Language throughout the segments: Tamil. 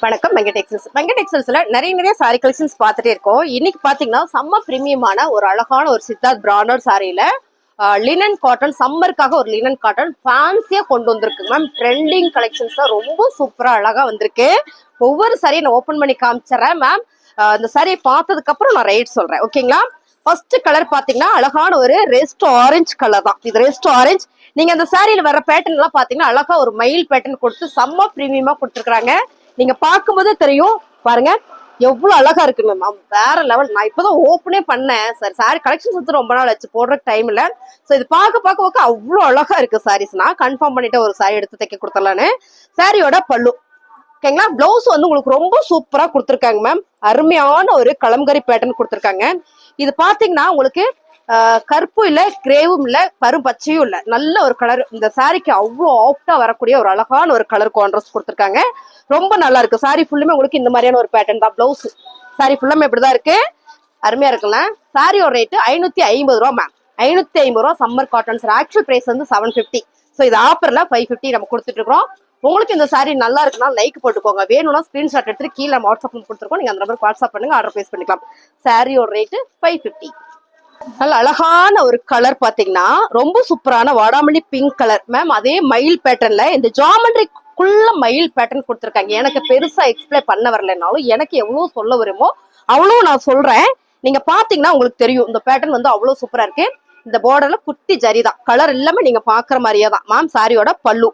வணக்கம் வெங்கடெக்ஸல்ஸ்ல நிறைய சாரி கலெக்ஷன்ஸ் பார்த்துட்டே இருக்கோம். இன்னைக்கு பாத்தீங்கன்னா செம்ம பிரீமியமான ஒரு அழகான ஒரு சித்தார்த் பிராண்டட் சாரியில லினன் காட்டன் சம்மருக்காக ஒரு லினன் காட்டன் ஃபேன்சியா கொண்டு வந்திருக்கு மேம். ட்ரெண்டிங் கலெக்ஷன்ஸ் தான் ரொம்ப சூப்பரா அழகா வந்திருக்கு. ஒவ்வொரு சாரியை நான் ஓபன் பண்ணி காமிச்சிடறேன் மேம். இந்த சாரியை பார்த்ததுக்கு அப்புறம் நான் ரேட் சொல்றேன், ஓகேங்களா? ஃபர்ஸ்ட் கலர் பாத்தீங்கன்னா அழகான ஒரு ரெஸ்ட் ஆரஞ்சு கலர் தான். இது ரெஸ்ட் ஆரஞ்சு. நீங்க அந்த சாரியில வர பேட்டர்ன் எல்லாம் பாத்தீங்கன்னா அழகா ஒரு மயில் பேட்டர்ன் கொடுத்து செம்ம பிரீமியமா கொடுத்துருக்காங்க. நீங்க பார்க்கும்போதே தெரியும் பாருங்க எவ்வளவு அழகா இருக்கு மேம். வேற லெவல். நான் இப்பதான் ஓப்பனே பண்ணேன் சார். சாரி கலெக்ஷன்ஸ் வந்து ரொம்ப நாள் ஆச்சு, போடுற டைம் இல்ல. சோ இது பார்க்க அவ்வளவு அழகா இருக்கு சாரீஸ். நான் கன்ஃபார்ம் பண்ணிட்டு ஒரு சாரி எடுத்து தைக்க கொடுத்துடலான்னு. சாரியோட பல்லு ஓகேங்களா. பிளவுஸ் வந்து உங்களுக்கு ரொம்ப சூப்பரா கொடுத்துருக்காங்க மேம். அருமையான ஒரு கலம்கரி பேட்டர்ன் கொடுத்துருக்காங்க. இது பாத்தீங்கன்னா உங்களுக்கு கருப்பும் இல்ல, கிரேவும் இல்ல, கரும் பச்சையும் இல்ல, நல்ல ஒரு கலர். இந்த சாரிக்கு அவ்வளவு ஆப்டா வரக்கூடிய ஒரு அழகான ஒரு கலர் கான்ட்ராஸ்ட் கொடுத்துருக்காங்க. ரொம்ப நல்லா இருக்கு. சாரி ஃபுல்லுமே உங்களுக்கு இந்த மாதிரியான ஒரு பேட்டர்ன் தான். பிளவுஸ் சாரி ஃபுல்லாமே இப்படிதான் இருக்கு. அருமையா இருக்குல்ல. சாரியோட ரேட்டு 550 ரூபா மேம். 550 ரூபா summer cotton sir. Actual price வந்து 750. ஸோ இது ஆஃபர்ல 550 நம்ம கொடுத்துட்டு இருக்கோம். உங்களுக்கு இந்த சாரி நல்லா இருக்குன்னா லைக் போட்டுக்கோங்க. வேணும்னா ஸ்கிரீன்ஷாட் எடுத்துட்டு கீழே வாட்ஸ்அப் கொடுத்துருக்கோம். நீங்க அந்த நம்பருக்கு வாட்ஸ்அப் பண்ணுங்க, ஆர்டர் பிளேஸ் பண்ணிக்கலாம். சாரியோட ரேட்டு 550. நல்ல அழகான ஒரு கலர் பாத்தீங்கன்னா ரொம்ப சூப்பரான வாடாமல்லி பிங்க் கலர் மேம். அதே மயில் பேட்டர்ன்ல இந்த ஜாமெண்ட்ரிக்குள்ள மயில் பேட்டர்ன் கொடுத்துருக்காங்க. எனக்கு பெருசா எக்ஸ்பிளைன் பண்ண வரலனாலும் எனக்கு எவ்வளவு சொல்ல வருமோ அவ்வளவு நான் சொல்றேன். நீங்க பாத்தீங்கன்னா உங்களுக்கு தெரியும் இந்த பேட்டர்ன் வந்து அவ்வளவு சூப்பரா இருக்கு. இந்த பார்டர்ல குட்டி ஜரிதான். கலர் எல்லாமே நீங்க பாக்குற மாதிரியே தான் மேம். சாரியோட பல்லு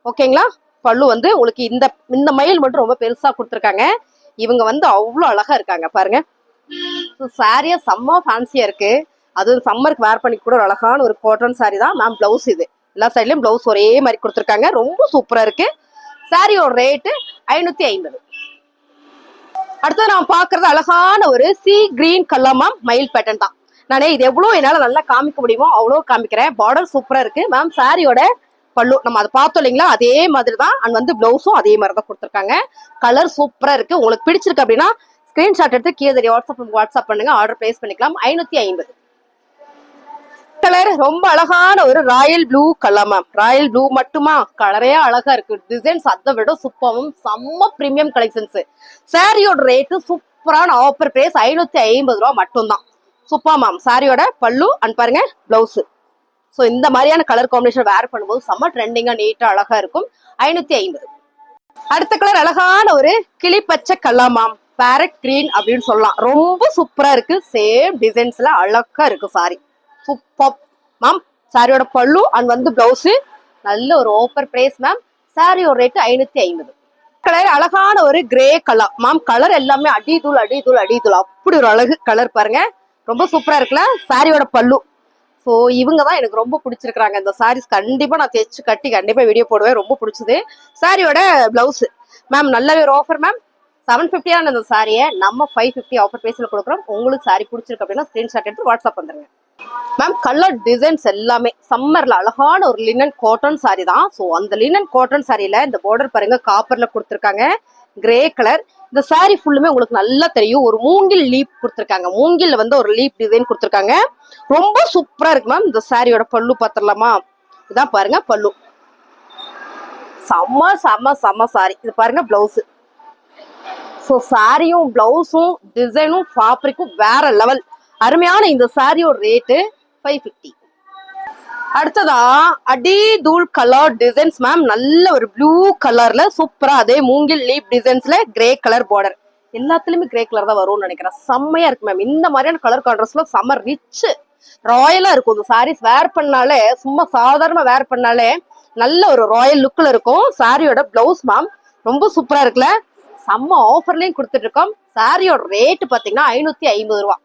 ஓகேங்களா. பல்லு வந்து உங்களுக்கு இந்த மயில் மட்டும் ரொம்ப பெருசா கொடுத்துருக்காங்க. இவங்க வந்து அவ்வளவு அழகா இருக்காங்க பாருங்க. சாரியா செம்ம ஃபேன்சியா இருக்கு. அது சம்மருக்கு வேர் பண்ணி கூட ஒரு அழகான ஒரு காட்டன் சாரி தான் மேம். பிளவுஸ் இது எல்லா சைட்லயும் பிளவுஸ் ஒரே மாதிரி கொடுத்துருக்காங்க. ரொம்ப சூப்பரா இருக்கு. சாரியோட ரேட்டு 550. அடுத்தது நான் பாக்குறது அழகான ஒரு சி கிரீன் கலர் மேம். மயில் பேட்டர்ன் தான். நானே இது எவ்வளவு என்னால நல்லா காமிக்க முடியுமோ அவ்வளவு காமிக்கிறேன். பார்டர் சூப்பரா இருக்கு மேம். சாரியோட பல்லு நம்ம அதை பார்த்தோம் இல்லைங்களா, அதே மாதிரி தான். அண்ட் வந்து பிளவுஸும் அதே மாதிரி தான் கொடுத்துருக்காங்க. கலர் சூப்பரா இருக்கு. உங்களுக்கு பிடிச்சிருக்கு அப்படின்னா ஸ்கிரீன்ஷாட் எடுத்து கீழே வாட்ஸ்அப் பண்ணுங்க, ஆர்டர் பிளேஸ் பண்ணிக்கலாம். 550. கலர் ரொம்ப அழகான ஒரு Royal blue colour ma'am. Royal blue மட்டுமா, கலரே அழகா இருக்கு. டிசைன்ஸ் அதை விட சூப்பரும் செம்ம பிரீமியம் கலெக்ஷன்ஸ். சாரியோட ரேட்டு சூப்பரான ஆஃபர் பிரைஸ் 550 ரூபா மட்டும்தான். Super ma'am. சாரியோட பல்லு அண்ட் பாருங்க பிளவுஸ். ஸோ இந்த மாதிரியான கலர் காம்பினேஷன் வேர் பண்ணும்போது செம்ம ட்ரெண்டிங்கா நீட்டா அழகா இருக்கும். 550. அடுத்த கலர் அழகான ஒரு கிளிப்பச்சை கலர் மேம். பேரட் கிரீன் அப்படின்னு சொல்லலாம். ரொம்ப சூப்பரா இருக்கு. சேம் டிசைன்ஸ்ல அழகா இருக்கு சாரி. Super ma'am. சாரியோட பல்லு அண்ட் வந்து பிளவுஸ் நல்ல ஒரு ஆஃபர் பிரைஸ் மேம். சாரியோட ரேட்டு 550. கலர் அழகான ஒரு கிரே கலர் மேம். கலர் எல்லாமே அடிதூள் அப்படி ஒரு அழகு கலர் பாருங்க. ரொம்ப சூப்பரா இருக்குல்ல. சாரியோட பல்லு. ஸோ இவங்க தான் எனக்கு ரொம்ப பிடிச்சிருக்காங்க. இந்த சாரீஸ் கண்டிப்பா நான் தைச்சு கட்டி கண்டிப்பா வீடியோ போடுவேன். ரொம்ப பிடிச்சது. சாரியோட பிளவுஸ் மேம் நல்லாவே ஒரு ஆஃபர் மேம். 750 இந்த சாரியை நம்ம 550 ஆஃபர் பிரைஸ்ல கொடுக்குறோம். உங்களுக்கு சாரி பிடிச்சிருக்கு அப்படின்னா ஸ்கிரீன்ஷாட் எடுத்து வாட்ஸ்அப் வந்துருங்க மேம். கலர் டிசைன்ஸ் எல்லாமே சம்மர்ல அழகான ஒரு லினன் காட்டன் சாரி தான். ஸோ அந்த லினன் காட்டன் சாரியில இந்த பார்டர் பாருங்க காப்பர்ல கொடுத்துருக்காங்க. Grey colour. இந்த சாரி ஃபுல்லுமே உங்களுக்கு நல்லா தெரியும். ஒரு மூங்கில் லீப் கொடுத்துருக்காங்க. மூங்கில் வந்து ஒரு லீப் டிசைன் கொடுத்துருக்காங்க. ரொம்ப சூப்பரா இருக்கு மேம். இந்த சாரியோட பல்லு பாத்திரலாமா? இதான் பாருங்க பல்லு. செம்ம சாரி. இது பாருங்க பிளவுஸ். ஸோ சாரியும் பிளவுஸும் டிசைனும் ஃபேப்ரிக்கும் வேற லெவல். அருமையான இந்த சாரியோட ரேட்டு 550. அடுத்ததா அடி தூள் கலர் டிசைன்ஸ் மேம். நல்ல ஒரு ப்ளூ கலர்ல சூப்பரா அதே மூங்கில் லீப் டிசைன்ஸ்ல கிரே கலர் பார்டர். எல்லாத்துலயுமே கிரே கலர் தான் வரும்னு நினைக்கிறேன். செம்மையா இருக்கு மேம். இந்த மாதிரியான கலர் கான்ட்ராஸ்ட்ல செம்ம ரிச் ராயலா இருக்கும். இந்த சாரீஸ் வேர் பண்ணாலே சும்மா சாதாரண வேர் பண்ணாலே நல்ல ஒரு ராயல் லுக்ல இருக்கும். சாரியோட பிளவுஸ் மேம் ரொம்ப சூப்பரா இருக்குல்ல. செம்ம ஆஃபர்லயும் கொடுத்துட்டு இருக்கோம். சாரியோட ரேட்டு பாத்தீங்கன்னா 550 ரூபா.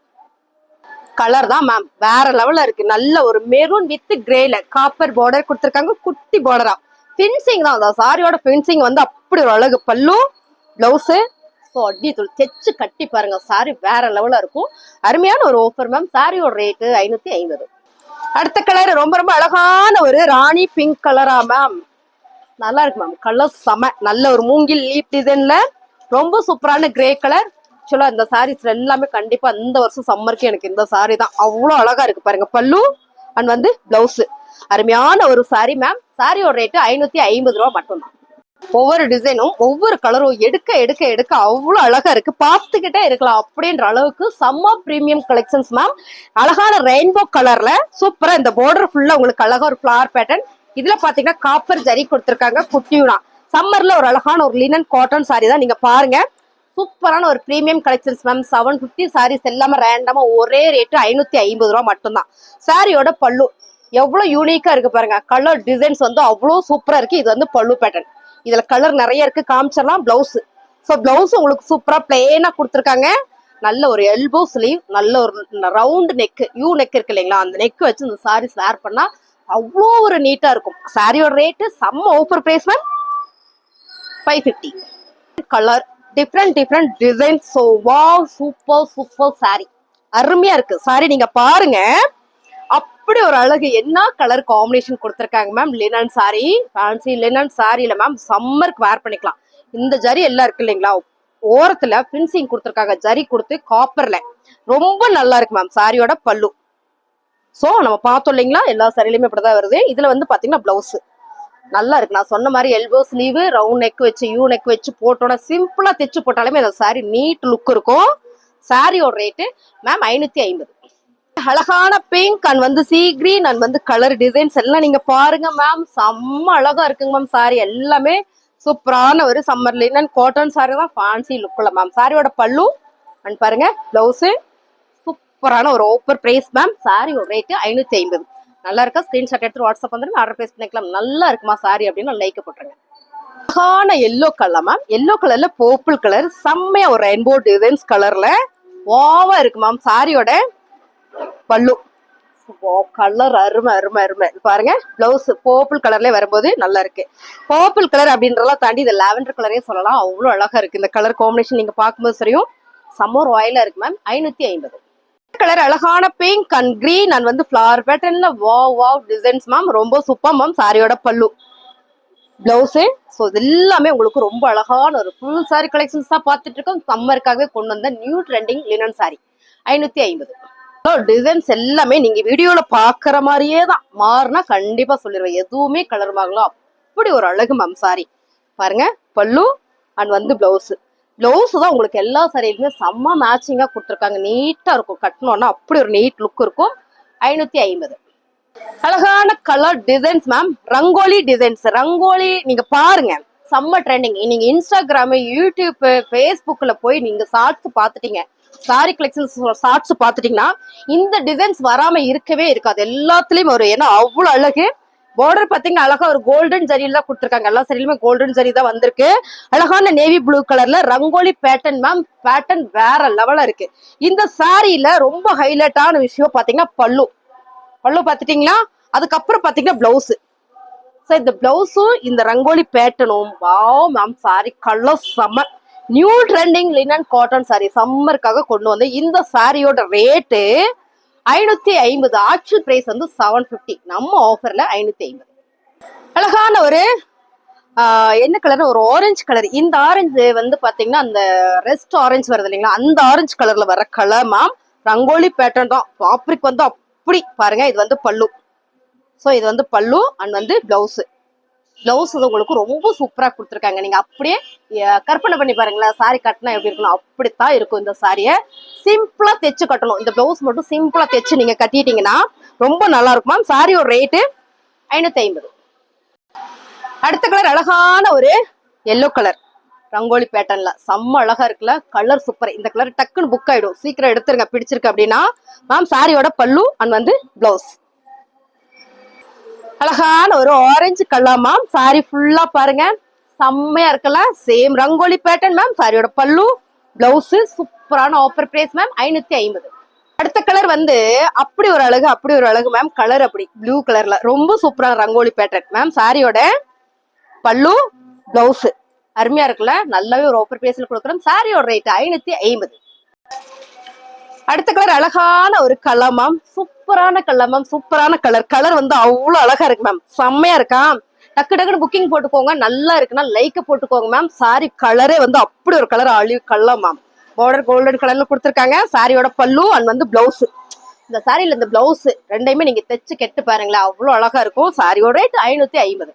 கலர் தான் மேம் வேற லெவல்ல இருக்கு. நல்ல ஒரு மெரூன் வித் கிரேல காப்பர் பார்டர் கொடுத்துருக்காங்க. குட்டி பார்டரா பினிஷிங் தான். அந்த சாரியோட பினிஷிங் வந்து அப்படி ஒரு அழகு. பல்லு பிளவுஸ் ஸோ அடி தூள் தைச்சு கட்டி பாருங்க. சாரி வேற லெவலா இருக்கும். அருமையான ஒரு ஆஃபர் மேம். சாரியோட ரேட்டு 550. அடுத்த கலர் ரொம்ப அழகான ஒரு ராணி பிங்க் கலரா மேம். நல்லா இருக்கு மேம். கலர் செம. நல்ல ஒரு மூங்கில் லீப் டிசைன்ல ரொம்ப சூப்பரான கிரே கலர். ஆக்சுவலா இந்த சாரீஸ்ல எல்லாமே கண்டிப்பா இந்த வருஷம் சம்மருக்கு எனக்கு இந்த சாரி தான் அவ்வளவு அழகா இருக்கு பாருங்க. பல்லு அண்ட் வந்து பிளவுஸ். அருமையான ஒரு சாரி மேம். சாரியோட ரேட்டு 550 ரூபா மட்டும்தான். ஒவ்வொரு டிசைனும் ஒவ்வொரு கலரும் எடுக்க எடுக்க எடுக்க அவ்வளவு அழகா இருக்கு, பார்த்துக்கிட்டே இருக்கலாம் அப்படின்ற அளவுக்கு செம்ம பிரீமியம் கலெக்ஷன்ஸ் மேம். அழகான ரெயின்போ கலர்ல சூப்பரா இந்த பார்டர் ஃபுல்லா உங்களுக்கு அழகா ஒரு ஃபிளவர் பேட்டர்ன். இதுல பாத்தீங்கன்னா காப்பர் ஜரி கொடுத்திருக்காங்க குட்டியூனா. சம்மர்ல ஒரு அழகான ஒரு லினன் காட்டன் சாரி தான் நீங்க பாருங்க. சூப்பரான ஒரு பிரீமியம் கலெக்ஷன்ஸ் மேம். 750 சாரீஸ் எல்லாமே ரேண்டமா ஒரே ரேட்டு 550 ரூபா மட்டும்தான். சாரியோட பல்லு எவ்வளவு யூனிக்கா இருக்கு பாருங்க. கலர் டிசைன்ஸ் வந்து அவ்வளவு சூப்பரா இருக்கு. இது வந்து பல்லு பேட்டர்ன். இதுல கலர் நிறைய இருக்கு, காமிச்சிடலாம். பிளவுஸ், ஸோ பிளவுஸ் உங்களுக்கு சூப்பரா பிளெயினா கொடுத்துருக்காங்க. நல்ல ஒரு எல்போ ஸ்லீவ், நல்ல ஒரு ரவுண்ட் நெக், யூ நெக் இருக்கு இல்லைங்களா, அந்த நெக் வச்சு இந்த சாரீஸ் வேர் பண்ணா அவ்வளோ ஒரு நீட்டா இருக்கும். சாரியோட ரேட்டு செம்ம offer price ma'am, 550. Colour different different design. So wow, super super sari, அருமையா இருக்கு சாரி. நீங்க பாருங்க, அப்படி ஒரு அழகு. என்ன கலர் காம்பினேஷன் கொடுத்துருக்காங்க ma'am. Linen sari, fancy linen சாரியில மேம் சம்மருக்கு வேர் பண்ணிக்கலாம். இந்த ஜரி எல்லாம் இருக்கு இல்லைங்களா, ஓரத்துல பினிஷிங் கொடுத்துருக்காங்க, ஜரி கொடுத்து காப்பர்ல ரொம்ப நல்லா இருக்கு மேம். சாரியோட பல்லு, ஸோ நம்ம பார்த்தோம் இல்லைங்களா, எல்லா சாரிலையுமே இப்படிதான் வருது. இதுல வந்து பாத்தீங்கன்னா பிளவுஸ் நல்லா இருக்கு. நான் சொன்ன மாதிரி எல்போ ஸ்லீவ், ரவுண்ட் நெக் வச்சு யூ நெக் வச்சு போட்டோட சிம்பிளா தைச்சு போட்டாலுமே அந்த சாரி நீட் லுக் இருக்கும். சாரியோட ரேட்டு மேம் 550. அழகான பிங்க் அண்ட் வந்து சீ கிரீன் அண்ட் வந்து கலர் டிசைன்ஸ் எல்லாம் நீங்க பாருங்க மேம். செம்ம அழகா இருக்குங்க மேம். சாரி எல்லாமே சூப்பரான ஒரு சம்மர் லினன் காட்டன் சாரி தான், ஃபேன்சி லுக்ல மேம். சாரியோட பல்லு அண்ட் பாருங்க பிளவுஸ், சூப்பரான ஒரு ஆஃபர் பிரைஸ் மேம். சாரியோட ரேட்டு 550. நல்லா இருக்கா? ஸ்கிரீன்ஷாட் எடுத்து வாட்ஸ்அப் வந்துருங்க, ஆர்டர் பிளேஸ் பண்ணிக்கலாம். நல்லா இருக்குமா சாரி அப்படின்னு லைக் போட்டுருங்க. அழகான எல்லோ கலர் மேம். எல்லோ கலர்ல பர்பிள் கலர், செம்மையா ஒரு ரெயின்போ டிசைன்ஸ் கலர்ல ஓவா இருக்கு மேம். சாரியோட பல்லு கலர் அருமை அருமை அருமை பாருங்க. பிளவுஸ் பர்பிள் கலர்ல வரும்போது நல்லா இருக்கு. பர்பிள் கலர் அப்படின்றலாம் தாண்டி இந்த லாவெண்டர் கலரே சொல்லலாம், அவ்வளவு அழகா இருக்கு. இந்த கலர் காம்பினேஷன் நீங்க பார்க்கும்போது சரியும் செம்ம ராயலா இருக்கு மேம். 550. கலர் அழகான பிங்க் அண்ட் கிரீன் அண்ட் வந்து ஃபிளவர் பேட்டர்ன்ல வாவ் வாவ் டிசைன்ஸ் மேம். ரொம்ப சூப்பர் மேம். சாரியோட பல்லு, பிளவுஸ், ஸோ இது எல்லாமே உங்களுக்கு ரொம்ப அழகான ஒரு ஃபுல் சாரி கலெக்ஷன்ஸ் தான் பார்த்துட்டு இருக்கோம். சம்மருக்காகவே கொண்டு வந்த new trending linen sorry 550. Designs எல்லாமே நீங்க வீடியோல பாக்குற மாதிரியே தான், மாறினா கண்டிப்பா சொல்லிடுவேன். எதுவுமே கலர் மாறலாம், அப்படி ஒரு அழகு மேம். சாரி பாருங்க, பல்லு அண்ட் வந்து பிளவுஸ். பிளவுஸ் தான் உங்களுக்கு எல்லா சாரியிலுமே செம்ம மேட்சிங்கா கொடுத்துருக்காங்க. நீட்டா இருக்கும், கட்டணும்னா அப்படி ஒரு நீட் லுக் இருக்கும். 550. அழகான colour designs ma'am. Rangoli designs, rangoli நீங்க பாருங்க செம்ம ட்ரெண்டிங். நீங்க இன்ஸ்டாகிராம், யூடியூப், ஃபேஸ்புக்ல போய் நீங்க ஷார்ட்ஸ் பாத்துட்டீங்க, சாரி கலெக்ஷன்ஸ் ஷார்ட்ஸ் பாத்துட்டீங்கன்னா இந்த டிசைன்ஸ் வராம இருக்கவே இருக்காது. எல்லாத்துலயும் ஒரு, ஏன்னா அவ்வளவு அழகு. பார்டர் பாத்தீங்கன்னா அழகா ஒரு கோல்டன் ஜரியில தான் கொடுத்துருக்காங்க. எல்லா சரியிலுமே கோல்டன் ஜரி தான் வந்திருக்கு. அழகான நேவி ப்ளூ கலர்ல ரங்கோலி பேட்டர்ன் மேம். பேட்டர்ன் வேற லெவலா இருக்கு. இந்த சாரியில ரொம்ப ஹைலைட்டான விஷயம் பாத்தீங்கன்னா பல்லு. பல்லு பாத்துட்டீங்களா, அதுக்கப்புறம் பாத்தீங்கன்னா பிளவுஸ். ஸோ இந்த பிளவுஸும் இந்த ரங்கோலி பேட்டர்னும் வாவ் மேம். சாரி கலர் செம்ம. New trending linen cotton sari சம்மருக்காக கொண்டு வந்து இந்த சாரியோட ரேட்டு 550. ஆக்சுவல் பிரைஸ் வந்து 750, நம்ம ஆஃபர்ல 550. அழகான ஒரு என்ன கலர், ஒரு ஆரஞ்சு கலர். இந்த ஆரஞ்சு வந்து பாத்தீங்கன்னா அந்த ரெஸ்ட் ஆரஞ்சு வருது இல்லைங்களா, அந்த ஆரஞ்சு கலர்ல வர கலர் மேம். ரங்கோலி பேட்டர்ன் தான், பாப்ரிக் வந்து அப்படி பாருங்க. இது வந்து பல்லு, ஸோ இது வந்து பல்லு அண்ட் வந்து பிளவுஸ். பிளவுஸ் உங்களுக்கு ரொம்ப சூப்பரா கொடுத்துருக்காங்க. நீங்க அப்படியே கற்பனை பண்ணி பாருங்களேன், சாரி கட்டினா எப்படி இருக்கணும், அப்படித்தான் இருக்கும். இந்த சாரியை சிம்பிளா தைச்சு கட்டணும். இந்த பிளவுஸ் மட்டும் சிம்பிளா தைச்சு நீங்க கட்டிட்டீங்கன்னா ரொம்ப நல்லா இருக்கும் மேம். சாரியோட ரேட்டு 550. அடுத்த கலர் அழகான ஒரு எல்லோ கலர் ரங்கோலி பேட்டர்ன்ல செம்ம அழகா இருக்குல்ல. Colour super. இந்த கலர் டக்குன்னு புக் ஆயிடும், சீக்கிரம் எடுத்துருங்க பிடிச்சிருக்கு அப்படின்னா மேம். சாரியோட பல்லு அண்ட் வந்து பிளவுஸ். அழகான ஒரு ஆரஞ்சு கலர் மேம். சாரி ஃபுல்லா பாருங்க செம்மையா இருக்குல்ல. Same rangoli pattern ma'am. சாரியோட பல்லு, பிளவுஸ். சூப்பரான ஆஃபர் பிரைஸ் மேம், 550. அடுத்த கலர் வந்து அப்படி ஒரு அழகு, அப்படி ஒரு அழகு மேம். கலர் அப்படி ப்ளூ கலர்ல ரொம்ப சூப்பரான ரங்கோலி பேட்டர்ன் மேம். சாரியோட பல்லு, பிளவுஸ் அருமையா இருக்குல்ல. நல்லாவே ஒரு ஆஃபர் பிரைஸ்ல கொடுக்குறோம். சாரியோட ரேட் 550. அடுத்த கலர் அழகான ஒரு கலர் மேம். சூப்பரான கலர் மேம். சூப்பரான கலர். கலர் வந்து அவ்வளவு அழகா இருக்கு மேம். செம்மையா இருக்கா? டக்கு டக்குன்னு புக்கிங் போட்டுக்கோங்க. நல்லா இருக்குன்னா லைக் போட்டுக்கோங்க மேம். சாரி கலரே வந்து அப்படி ஒரு colour, olive colour ma'am. Border golden கலர்ல கொடுத்துருக்காங்க. சாரியோட பல்லு அண்ட் வந்து பிளவுஸ். இந்த சாரியில இந்த பிளவுஸ் ரெண்டையுமே நீங்க தைச்சு கெட்டு பாருங்களேன், அவ்வளவு அழகா இருக்கும். சாரியோட ரேட் 550.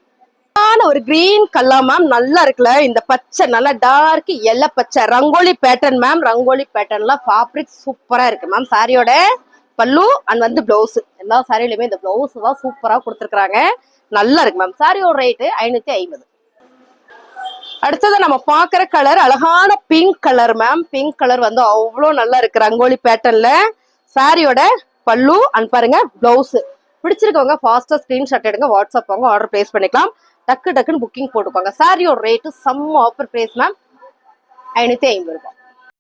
ஒரு கிரீன் கலர் மேம், நல்லா இருக்குல்ல. இந்த பச்சை நல்லா டார்க் எல்லோ பச்சை ரங்கோலி பேட்டர்ன் மேம். ரங்கோலி பேட்டர்ன்ல ஃபேப்ரிக் சூப்பரா இருக்கு மேம். சாரியோட பல்லு அண்ட் வந்து பிளவுஸ், எல்லா சாரியிலுமே இந்த பிளவுஸ் தான் சூப்பரா கொடுத்துருக்காங்க. நல்லா இருக்கு மேம். சாரியோட ரேட்டு 550. அடுத்தது நம்ம பாக்குற கலர் அழகான pink colour ma'am. Pink colour வந்து அவ்வளவு நல்லா இருக்கு ரங்கோலி பேட்டர்ன்ல. சாரியோட பல்லு அண்ட் பாருங்க பிளவுஸ். பிடிச்சிருக்கவங்க ஃபாஸ்டா ஸ்கிரீன்ஷாட் எடுங்க, வாட்ஸ்அப் வாங்க, ஆர்டர் பிளேஸ் பண்ணிக்கலாம். டக்குன்னு புக்கிங் போட்டுக்கோங்க. சாரியோட ரேட்டு செம்ம ஆஃபர் பிரைஸ் மேம், 550 ரூபாய்.